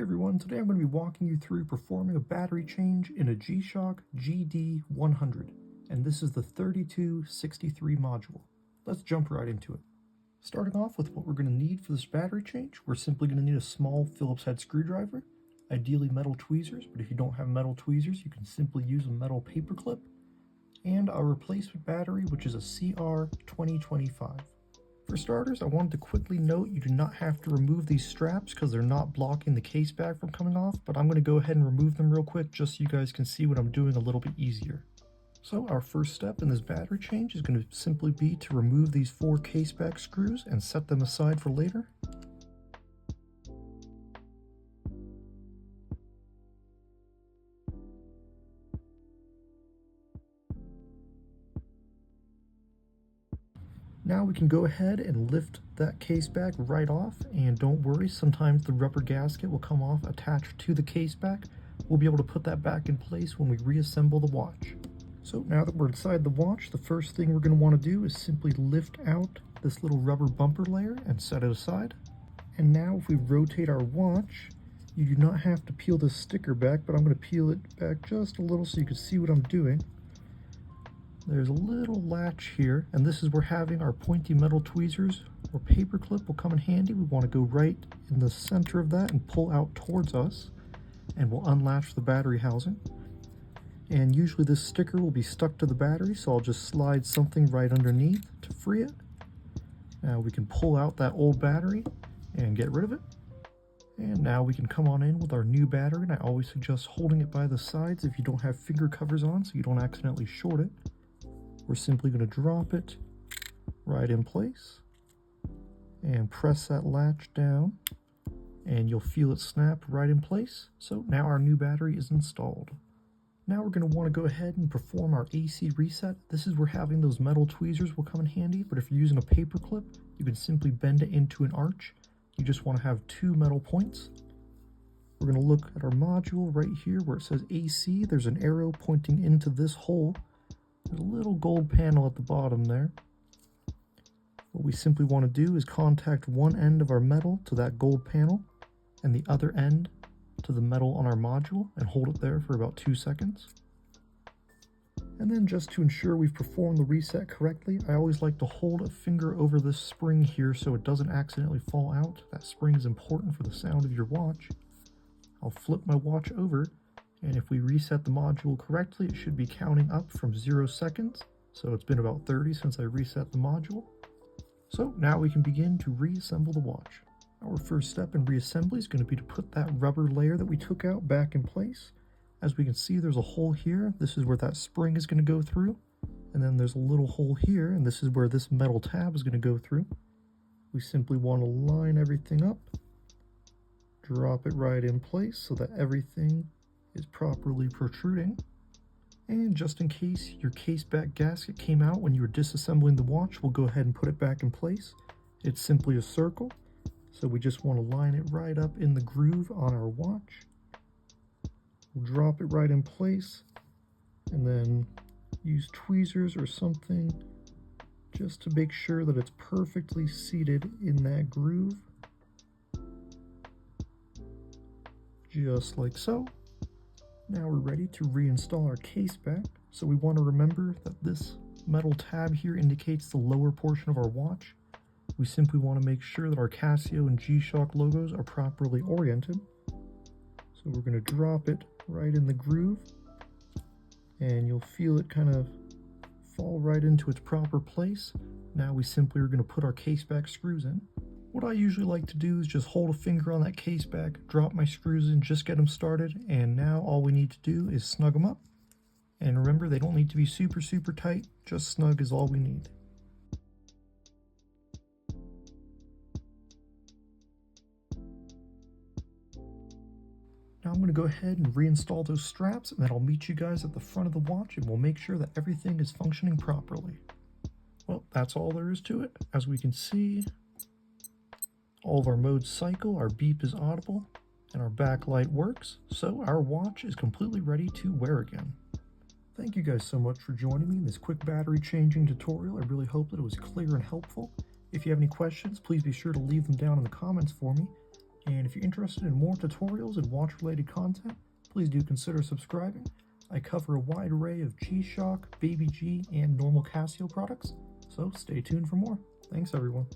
everyone, today I'm going to be walking you through performing a battery change in a G-Shock GD-100, and this is the 3263 module. Let's jump right into it. Starting off with what we're going to need for this battery change, we're simply going to need a small Phillips head screwdriver, ideally metal tweezers, but if you don't have metal tweezers you can simply use a metal paper clip, and our replacement battery, which is a CR2025. For starters, I wanted to quickly note you do not have to remove these straps because they're not blocking the case back from coming off, but I'm going to go ahead and remove them real quick just so you guys can see what I'm doing a little bit easier. So our first step in this battery change is going to simply be to remove these 4 case back screws and set them aside for later. Now we can go ahead and lift that case back right off, and don't worry, sometimes the rubber gasket will come off attached to the case back. We'll be able to put that back in place when we reassemble the watch. So now that we're inside the watch, the first thing we're going to want to do is simply lift out this little rubber bumper layer and set it aside. And now if we rotate our watch, you do not have to peel this sticker back, but I'm going to peel it back just a little so you can see what I'm doing. There's a little latch here, and this is where having our pointy metal tweezers or paper clip will come in handy. We want to go right in the center of that and pull out towards us, and we'll unlatch the battery housing. And usually this sticker will be stuck to the battery, so I'll just slide something right underneath to free it. Now we can pull out that old battery and get rid of it. And now we can come on in with our new battery, and I always suggest holding it by the sides if you don't have finger covers on so you don't accidentally short it. We're simply going to drop it right in place and press that latch down, and you'll feel it snap right in place. So now our new battery is installed. Now we're going to want to go ahead and perform our AC reset. This is where having those metal tweezers will come in handy, but if you're using a paper clip, you can simply bend it into an arch. You just want to have 2 metal points. We're going to look at our module right here where it says AC. There's an arrow pointing into this hole. There's a little gold panel at the bottom there. What we simply want to do is contact one end of our metal to that gold panel and the other end to the metal on our module and hold it there for about 2 seconds. And then just to ensure we've performed the reset correctly, I always like to hold a finger over this spring here so it doesn't accidentally fall out. That spring is important for the sound of your watch. I'll flip my watch over, and if we reset the module correctly, it should be counting up from 0 seconds. So it's been about 30 since I reset the module. So now we can begin to reassemble the watch. Our first step in reassembly is going to be to put that rubber layer that we took out back in place. As we can see, there's a hole here. This is where that spring is going to go through. And then there's a little hole here, and this is where this metal tab is going to go through. We simply want to line everything up, drop it right in place so that everything is properly protruding. And just in case your case back gasket came out when you were disassembling the watch, we'll go ahead and put it back in place. It's simply a circle, so we just want to line it right up in the groove on our watch. We'll drop it right in place and then use tweezers or something just to make sure that it's perfectly seated in that groove, just like so. Now we're ready to reinstall our case back. So we want to remember that this metal tab here indicates the lower portion of our watch. We simply want to make sure that our Casio and G-Shock logos are properly oriented. So we're going to drop it right in the groove, and you'll feel it kind of fall right into its proper place. Now we simply are going to put our case back screws in. What I usually like to do is just hold a finger on that case back, drop my screws in, just get them started, and now all we need to do is snug them up. And remember, they don't need to be super tight, just snug is all we need. Now I'm going to go ahead and reinstall those straps, and then I'll meet you guys at the front of the watch and we'll make sure that everything is functioning properly. Well, that's all there is to it. As we can see, all of our modes cycle, our beep is audible, and our backlight works, so our watch is completely ready to wear again. Thank you guys so much for joining me in this quick battery changing tutorial. I really hope that it was clear and helpful. If you have any questions, please be sure to leave them down in the comments for me. And if you're interested in more tutorials and watch-related content, please do consider subscribing. I cover a wide array of G-Shock, Baby G, and normal Casio products, so stay tuned for more. Thanks everyone.